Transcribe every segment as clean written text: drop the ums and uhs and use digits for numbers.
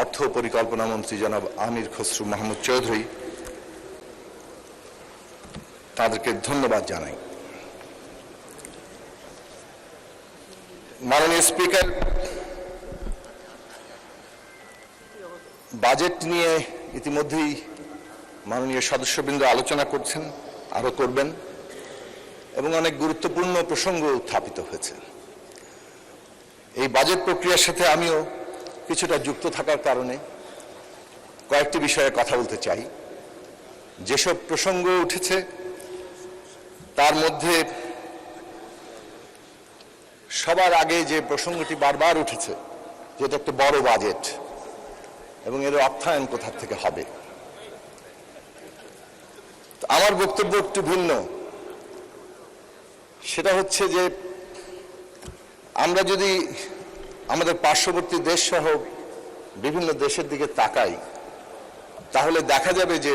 অর্থ পরিকল্পনা মন্ত্রী জনাব আমির খসরু মাহমুদ চৌধুরী, তাদেরকে ধন্যবাদ জানাই। মাননীয় স্পিকার, বাজেট নিয়ে ইতিমধ্যেই মাননীয় সদস্যবৃন্দ আলোচনা করছেন, আরো করবেন, এবং অনেক গুরুত্বপূর্ণ প্রসঙ্গ উত্থাপিত হয়েছে। এই বাজেট প্রক্রিয়ার সাথে আমিও কিছুটা যুক্ত থাকার কারণে কয়েকটি বিষয়ে কথা বলতে চাই। যেসব প্রসঙ্গ উঠেছে তার মধ্যে সবার আগে যে প্রসঙ্গটি বারবার উঠেছে, যেটা একটা বড় বাজেট এবং এর অর্থায়ন কোথা থেকে হবে। আমার বক্তব্য একটু ভিন্ন। সেটা হচ্ছে যে আমরা যদি আমাদের পার্শ্ববর্তী দেশ সহ বিভিন্ন দেশের দিকে তাকাই, তাহলে দেখা যাবে যে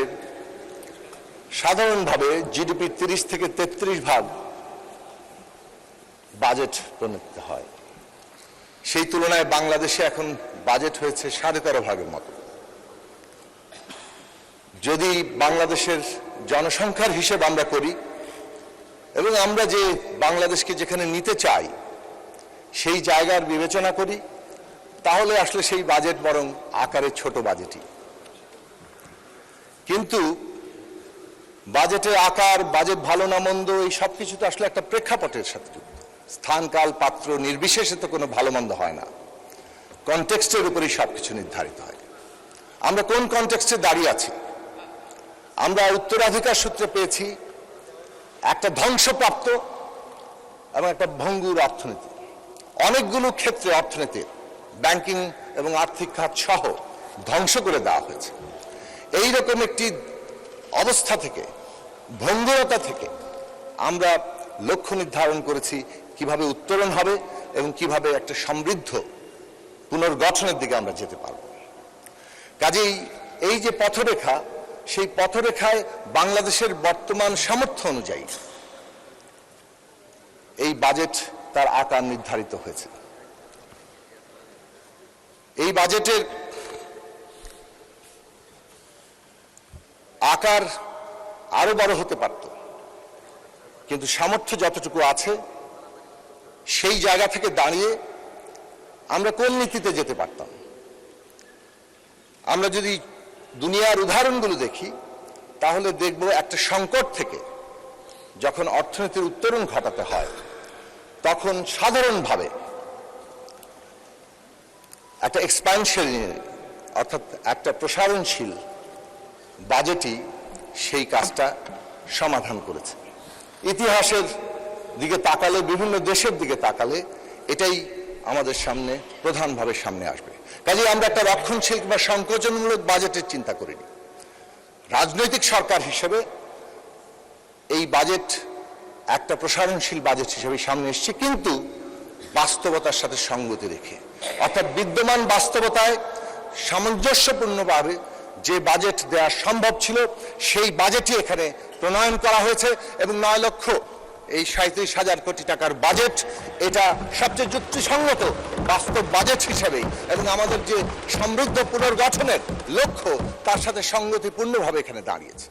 সাধারণভাবে জিডিপির 30 থেকে 33% বাজেট প্রণীত হয়। সেই তুলনায় বাংলাদেশে এখন বাজেট হয়েছে 13.5% মতো। যদি বাংলাদেশের জনসংখ্যার হিসেব আমরা করি এবং আমরা যে বাংলাদেশকে যেখানে নিতে চাই সেই জায়গার বিবেচনা করি, তাহলে আসলে সেই বাজেট বরং আকারে ছোট বাজেটই। কিন্তু বাজেটের আকার, বাজেট ভালো না মন্দ, এই সব কিছু তো আসলে একটা প্রেক্ষাপটের সাথে যুক্ত। স্থান, কাল, পাত্র নির্বিশেষে তো কোনো ভালো মন্দ হয় না, কনটেক্সটের উপরই সবকিছু নির্ধারিত হয়। আমরা কোন কনটেক্সটে দাঁড়িয়ে আছি? আমরা উত্তরাধিকার সূত্রে পেয়েছি একটা ধ্বংসপ্রাপ্ত এবং একটা ভঙ্গুর অর্থনীতি। অনেকগুলো ক্ষেত্রে অর্থনীতির, ব্যাংকিং এবং আর্থিক খাত সহ ধ্বংস করে দেওয়া হয়েছে। এইরকম একটি অবস্থা থেকে, ভঙ্গুরতা থেকে আমরা লক্ষ্য নির্ধারণ করেছি কিভাবে উত্তরণ হবে এবং কিভাবে একটা সমৃদ্ধ পুনর্গঠনের দিকে আমরা যেতে পারব। কাজেই এই যে পথরেখা, সেই পথরেখায় বাংলাদেশের বর্তমান সামর্থ্য অনুযায়ী এই বাজেট তার আকার নির্ধারিত হয়েছে। এই বাজেটের আকার আরো বড় হতে পারত, কিন্তু সামর্থ্য যতটুকু আছে সেই জায়গা থেকে দাঁড়িয়ে আমরা কোন নীতিতে যেতে পারতাম। আমরা যদি দুনিয়ার উদাহরণগুলো দেখি, তাহলে দেখব একটা সংকট থেকে যখন অর্থনীতির উত্তরণ ঘটাতে হয়, তখন সাধারণভাবে একটা এক্সপ্যানশনারি, অর্থাৎ একটা প্রসারণশীল বাজেটই সেই কাজটা সমাধান করেছে। ইতিহাসের দিকে তাকালে, বিভিন্ন দেশের দিকে তাকালে এটাই আমাদের সামনে প্রধানভাবে সামনে আসবে। কাজেই আমরা একটা রক্ষণশীল বা সংকোচনমূলক বাজেটের চিন্তা করিনি। রাজনৈতিক সরকার হিসেবে এই বাজেট একটা প্রসারণশীল বাজেট হিসেবে সামনে এসেছে, কিন্তু বাস্তবতার সাথে সঙ্গতি রেখে, অর্থাৎ বিদ্যমান বাস্তবতায় সামঞ্জস্যপূর্ণভাবে যে বাজেট দেওয়া সম্ভব ছিল সেই বাজেটই এখানে প্রণয়ন করা হয়েছে। এবং 9,37,000 কোটি টাকার বাজেট, এটা সবচেয়ে যুক্তিসঙ্গত বাস্তব বাজেট হিসেবে এবং আমাদের যে সমৃদ্ধ পুনর্গঠনের লক্ষ্য তার সাথে সঙ্গতিপূর্ণভাবে এখানে দাঁড়িয়েছে।